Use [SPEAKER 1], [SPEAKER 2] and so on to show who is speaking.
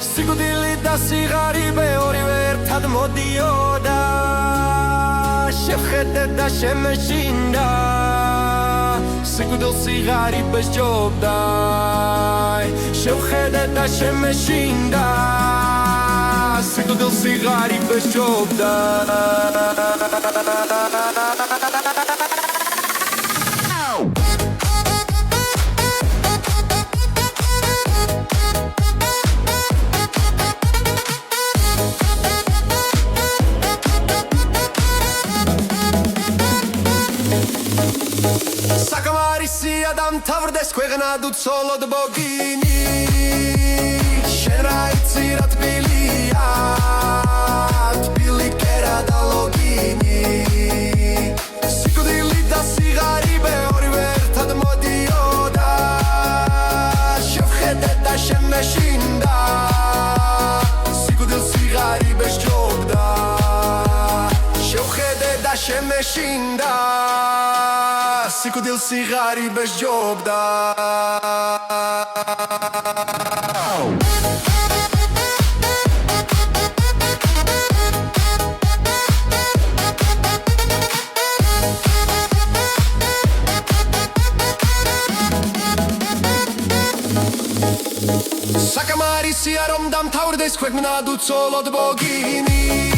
[SPEAKER 1] სიკვდილი და სიღარიბე ორივე ერთად მოდიოდა შევხედე და შემეშინდა სიკვდილს სიღარიბე სჯობდა შევხედე და შემეშინდა სიკვდილს სიღარიბე სჯობდა საკამარისია დამთავრდეს ქვეყნა თუ ცოლოდ ბოგინი შენ რა იცი რა თბილია თბილი კერა და ლოგინი სიკვდილი და სიღარიბე ორივე ერთად მოდიოდა შევხედე და შემეშინდა სიკვდილს სიღარიბე სჯობდა შევხედე და შემეშინდა სიკვდილს სიღარიბე სჯობდა საკამარისია რომ დამთავრდეს ქვეყნა თუ ცოლოდ ბოგინი